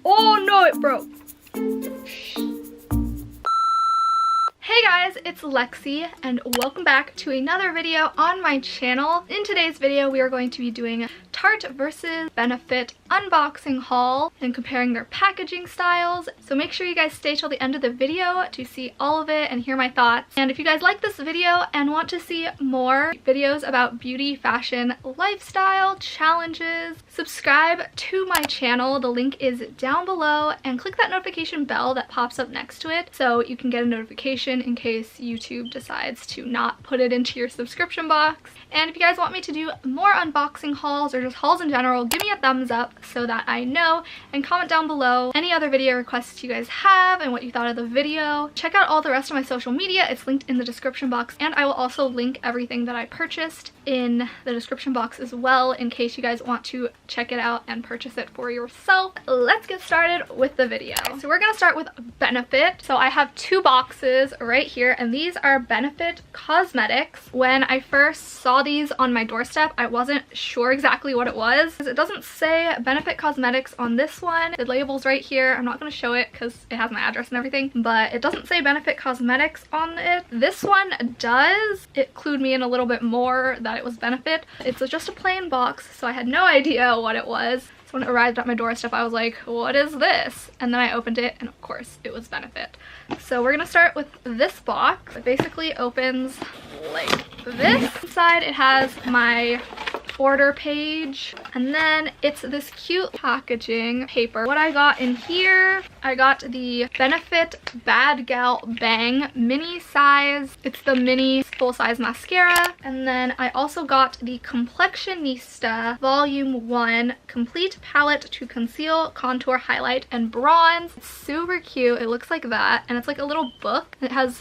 Oh no, it broke. Hey guys, it's Lexy and welcome back to another video on my channel. In today's video, we are going to be doing Tarte versus Benefit unboxing haul and comparing their packaging styles. So make sure you guys stay till the end of the video to see all of it and hear my thoughts. And if you guys like this video and want to see more videos about beauty, fashion, lifestyle, challenges, subscribe to my channel. The link is down below and click that notification bell that pops up next to it so you can get a notification in case YouTube decides to not put it into your subscription box. And if you guys want me to do more unboxing hauls or just hauls in general, give me a thumbs up so that I know, and comment down below any other video requests you guys have and what you thought of the video. Check out all the rest of my social media. It's linked in the description box, and I will also link everything that I purchased in the description box as well in case you guys want to check it out and purchase it for yourself. Let's get started with the video. So we're gonna start with Benefit. So I have two boxes right here, and these are Benefit Cosmetics. When I first saw these on my doorstep, I wasn't sure exactly what it was. It doesn't say Benefit Cosmetics on this one. The label's right here. I'm not gonna show it because it has my address and everything, but it doesn't say Benefit Cosmetics on it. This one does. It clued me in a little bit more that it was Benefit. It's just a plain box, so I had no idea what it was. So when it arrived at my doorstep, I was like, what is this? And then I opened it, and of course, it was Benefit. So we're gonna start with this box. It basically opens like this. Inside, it has my order page, and then it's this cute packaging paper. What I got in here, I got the Benefit Bad Gal Bang mini size. It's the mini full-size mascara. And then I also got the Complexionista Volume 1 Complete Palette to Conceal, Contour, Highlight, and Bronze. It's super cute. It looks like that, and it's like a little book. It has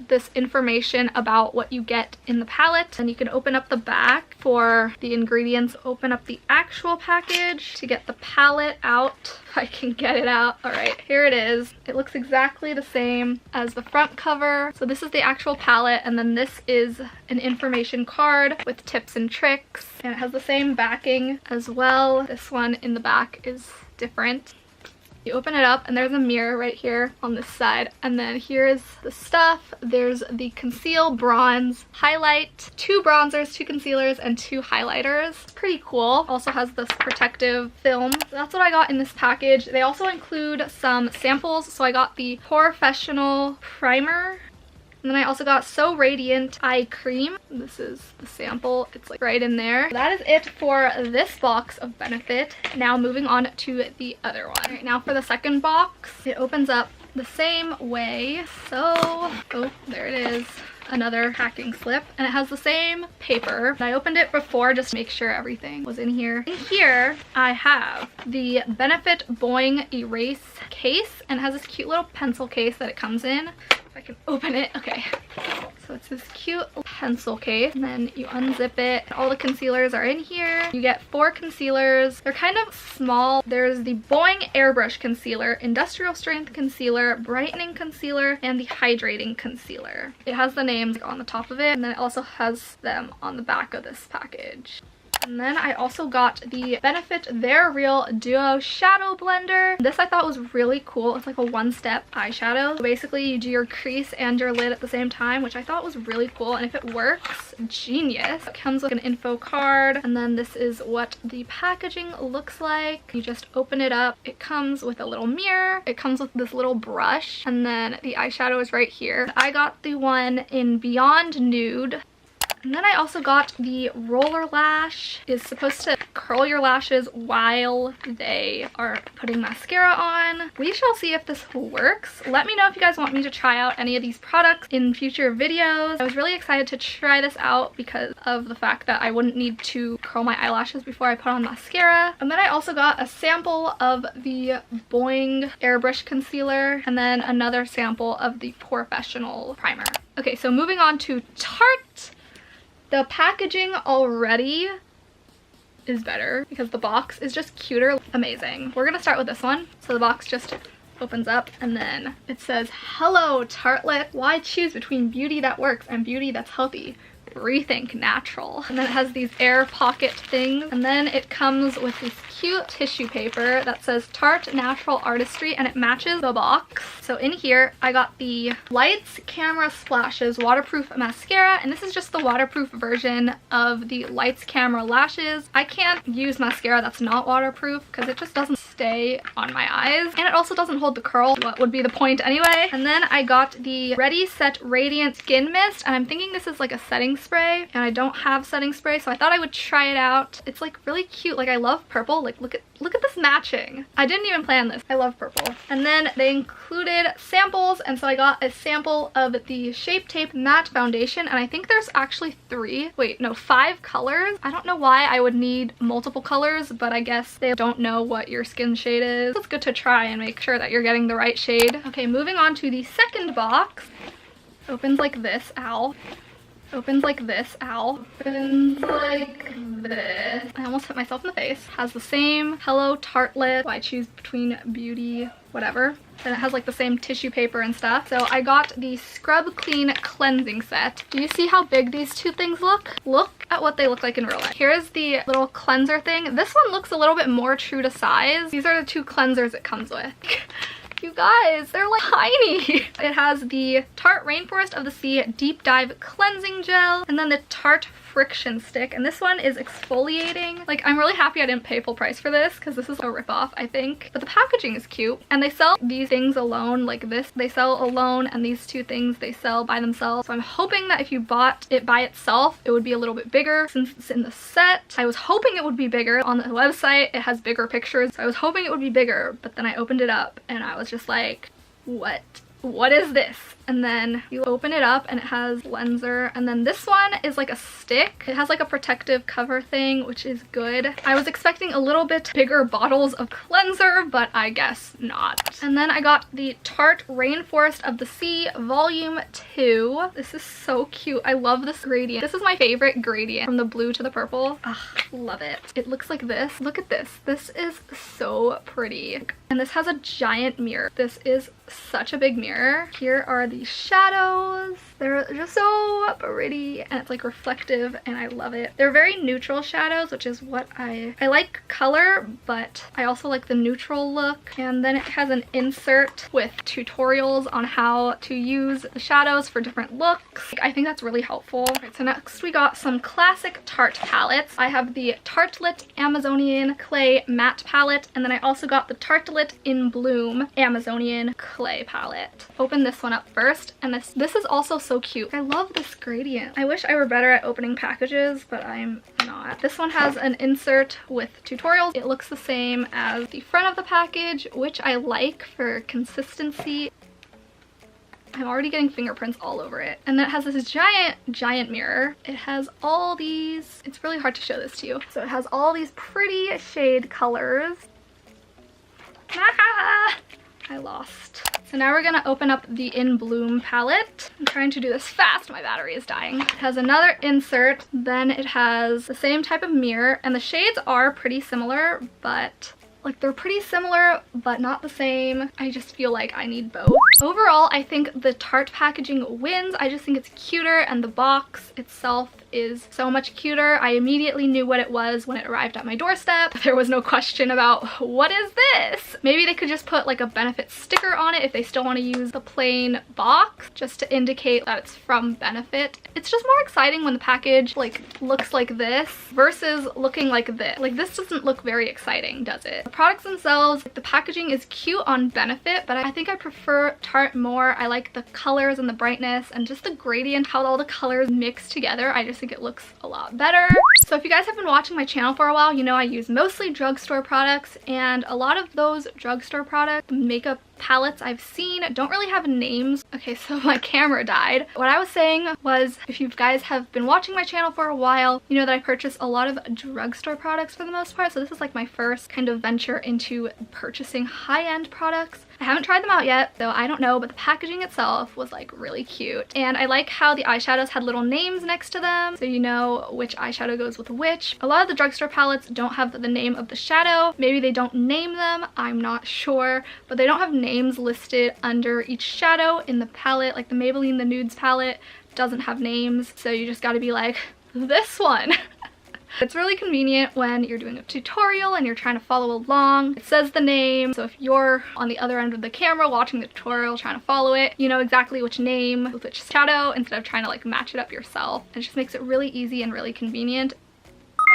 this information about what you get in the palette, and you can open up the back for the ingredients, open up the actual package to get the palette out. If I can get it out. All right, here it is. It looks exactly the same as the front cover. So this is the actual palette, and then this is an information card with tips and tricks, and it has the same backing as well. This one in the back is different. You open it up, and there's a mirror right here on this side, and then here's the stuff. There's the conceal, bronze, highlight, 2 bronzers, 2 concealers, and 2 highlighters. Pretty cool. Also has this protective film. So that's what I got in this package. They also include some samples, so I got the Professional Primer. And then I also got So Radiant Eye Cream. This is the sample. It's like right in there. That is it for this box of Benefit. Now moving on to the other one. All right, now for the second box. It opens up the same way. So, oh, there it is. Another packing slip, and it has the same paper. I opened it before just to make sure everything was in here. In here, I have the Benefit Boing Erase case, and it has this cute little pencil case that it comes in. If I can open it, okay. So it's this cute pencil case, and then you unzip it. All the concealers are in here. You get 4 concealers. They're kind of small. There's the Boing Airbrush Concealer, Industrial Strength Concealer, Brightening Concealer, and the Hydrating Concealer. It has the names on the top of it, and then it also has them on the back of this package. And then I also got the Benefit They're Real Duo Shadow Blender. This I thought was really cool. It's like a one-step eyeshadow. So basically you do your crease and your lid at the same time, which I thought was really cool. And if it works, genius. It comes with an info card, and then this is what the packaging looks like. You just open it up. It comes with a little mirror. It comes with this little brush, and then the eyeshadow is right here. I got the one in Beyond Nude. And then I also got the roller lash. It's supposed to curl your lashes while they are putting mascara on. We shall see if this works. Let me know if you guys want me to try out any of these products in future videos. I was really excited to try this out because of the fact that I wouldn't need to curl my eyelashes before I put on mascara. And then I also got a sample of the Boing Airbrush Concealer, and then another sample of the Professional Primer. Okay, so moving on to Tarte. The packaging already is better because the box is just cuter. Amazing. We're gonna start with this one. So the box just opens up, and then it says, "Hello, Tartlet. Why choose between beauty that works and beauty that's healthy? Rethink Natural. And then it has these air pocket things. And then it comes with this cute tissue paper that says Tarte Natural Artistry, and it matches the box. So in here, I got the Lights Camera Splashes Waterproof Mascara, and this is just the waterproof version of the Lights Camera Lashes. I can't use mascara that's not waterproof because it just doesn't stay on my eyes, and it also doesn't hold the curl. What would be the point anyway? And then I got the Ready Set Radiant Skin Mist, and I'm thinking this is like a setting spray, and I don't have setting spray, so I thought I would try it out. It's like really cute. Like, I love purple. Like, look at this matching. I didn't even plan this. I love purple. And then they included samples, and so I got a sample of the Shape Tape Matte Foundation, and I think there's actually 5 colors. I don't know why I would need multiple colors, but I guess they don't know what your skin shade is. It's good to try and make sure that you're getting the right shade. Okay, moving on to the second box. Opens like this, ow. Opens like this, ow. Opens like this. I almost hit myself in the face. Has the same Hello Tartelette. I choose between beauty, whatever. And it has like the same tissue paper and stuff. So I got the Scrub Clean Cleansing Set. Do you see how big these two things look? Look at what they look like in real life. Here's the little cleanser thing. This one looks a little bit more true to size. These are the two cleansers it comes with. You guys, they're like tiny. It has the Tarte Rainforest of the Sea Deep Dive Cleansing Gel, and then the Tarte Friction Stick, and this one is exfoliating. Like, I'm really happy I didn't pay full price for this because this is a ripoff, I think. But the packaging is cute, and they sell these things alone, like this they sell alone, and these two things they sell by themselves. So I'm hoping that if you bought it by itself, it would be a little bit bigger since it's in the set. I was hoping it would be bigger. On the website, it has bigger pictures, so I was hoping it would be bigger, but then I opened it up and I was just like, what is this? And then you open it up and it has cleanser, and then this one is like a stick. It has like a protective cover thing, which is good. I was expecting a little bit bigger bottles of cleanser, but I guess not. And then I got the Tarte Rainforest of the Sea Volume 2. This is so cute. I love this gradient. This is my favorite gradient, from the blue to the purple. Ugh, love it. It looks like this. Look at this. This is so pretty. And this has a giant mirror. This is such a big mirror. Here are the shadows. They're just so pretty, and it's like reflective, and I love it. They're very neutral shadows, which is what I like color, but I also like the neutral look. And then it has an insert with tutorials on how to use the shadows for different looks. I think that's really helpful. Alright, so next we got some classic Tarte palettes. I have the Tartelette Amazonian Clay Matte Palette, and then I also got the Tartelette In Bloom Amazonian Clay Palette. Open this one up first, and this is also so cute. I love this gradient. I wish I were better at opening packages, but I'm not. This one has an insert with tutorials. It looks the same as the front of the package, which I like for consistency. I'm already getting fingerprints all over it. And then it has this giant mirror. It has all these, it's really hard to show this to you. So it has all these pretty shade colors. Ah! I lost. So now we're gonna open up the In Bloom palette. I'm trying to do this fast, my battery is dying. It has another insert, then it has the same type of mirror, and the shades are pretty similar, but like they're pretty similar, but not the same. I just feel like I need both. Overall, I think the Tarte packaging wins. I just think it's cuter, and the box itself is so much cuter. I immediately knew what it was when it arrived at my doorstep. There was no question about what is this? Maybe they could just put like a Benefit sticker on it if they still want to use the plain box, just to indicate that it's from Benefit. It's just more exciting when the package like looks like this versus looking like this. Like, this doesn't look very exciting, does it? The products themselves, the packaging is cute on Benefit, but I think I prefer Tarte more. I like the colors and the brightness and just the gradient, how all the colors mix together. I just think it looks a lot better. So if you guys have been watching my channel for a while, you know I use mostly drugstore products, and a lot of those drugstore products, makeup palettes I've seen, don't really have names. Okay, so my camera died. What I was saying was, if you guys have been watching my channel for a while, you know that I purchase a lot of drugstore products for the most part, so this is like my first kind of venture into purchasing high-end products. I haven't tried them out yet, so I don't know, but the packaging itself was like really cute. And I like how the eyeshadows had little names next to them, so you know which eyeshadow goes with which. A lot of the drugstore palettes don't have the name of the shadow. Maybe they don't name them, I'm not sure, but they don't have names listed under each shadow in the palette. Like the Maybelline The Nudes palette doesn't have names, so you just gotta be like, this one. It's really convenient when you're doing a tutorial and you're trying to follow along. It says the name, so if you're on the other end of the camera watching the tutorial trying to follow it, you know exactly which name with which shadow instead of trying to like match it up yourself. It just makes it really easy and really convenient.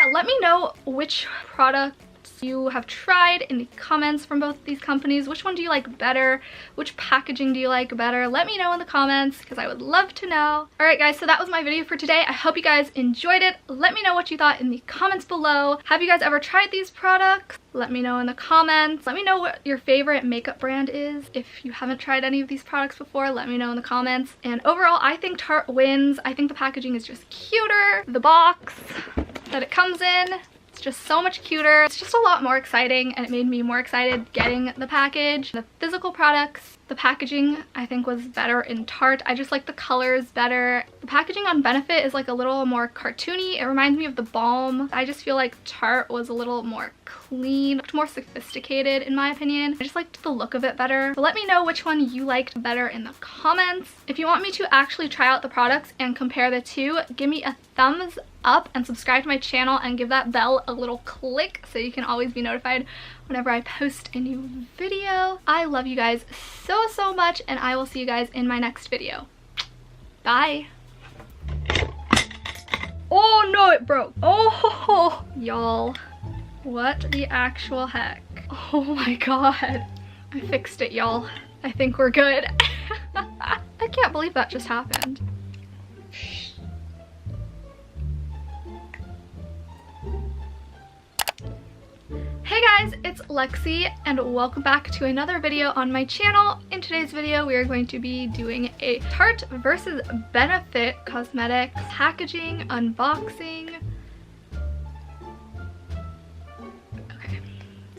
Yeah, let me know which products you have tried in the comments from both of these companies. Which one do you like better? Which packaging do you like better? Let me know in the comments because I would love to know. Alright guys, so that was my video for today. I hope you guys enjoyed it. Let me know what you thought in the comments below. Have you guys ever tried these products? Let me know in the comments. Let me know what your favorite makeup brand is. If you haven't tried any of these products before, let me know in the comments. And overall, I think Tarte wins. I think the packaging is just cuter. The box that it comes in, just so much cuter. It's just a lot more exciting, and it made me more excited getting the package. The physical products, the packaging I think was better in Tarte. I just like the colors better. The packaging on Benefit is like a little more cartoony. It reminds me of the balm. I just feel like Tarte was a little more clean, looked more sophisticated in my opinion. I just liked the look of it better. So let me know which one you liked better in the comments. If you want me to actually try out the products and compare the two, give me a thumbs up and subscribe to my channel and give that bell a little click so you can always be notified whenever I post a new video. I love you guys so much, and I will see you guys in my next video. Bye. Oh no, it broke. Oh, y'all. What the actual heck? Oh my god. I fixed it, y'all. I think we're good. I can't believe that just happened. Hey guys, it's Lexi and welcome back to another video on my channel. In today's video, we are going to be doing a Tarte versus Benefit cosmetics packaging unboxing. Okay,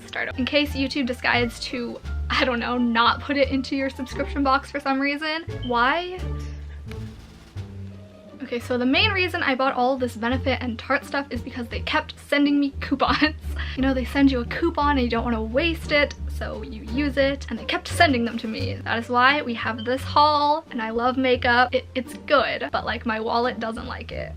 start. In case YouTube decides to, I don't know, not put it into your subscription box for some reason. Why? Okay, so the main reason I bought all of this Benefit and Tarte stuff is because they kept sending me coupons. You know, they send you a coupon and you don't want to waste it, so you use it, and they kept sending them to me. That is why we have this haul, and I love makeup. It's good, but like my wallet doesn't like it.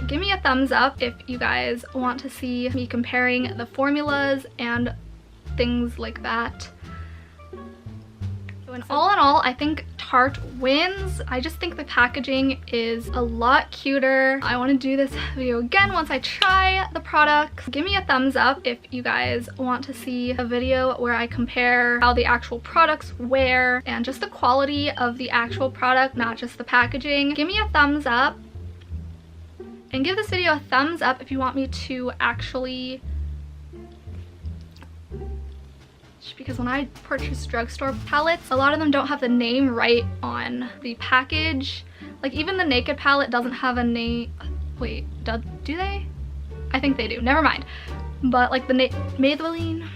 Give me a thumbs up if you guys want to see me comparing the formulas and things like that. So in all, I think Tarte wins. I just think the packaging is a lot cuter. I want to do this video again once I try the products. Give me a thumbs up if you guys want to see a video where I compare how the actual products wear and just the quality of the actual product, not just the packaging. Give me a thumbs up. And give this video a thumbs up if you want me to actually, because when I purchase drugstore palettes, a lot of them don't have the name right on the package. Like even the Naked palette doesn't have a name. Wait, do they? I think they do, never mind. But like the Maybelline,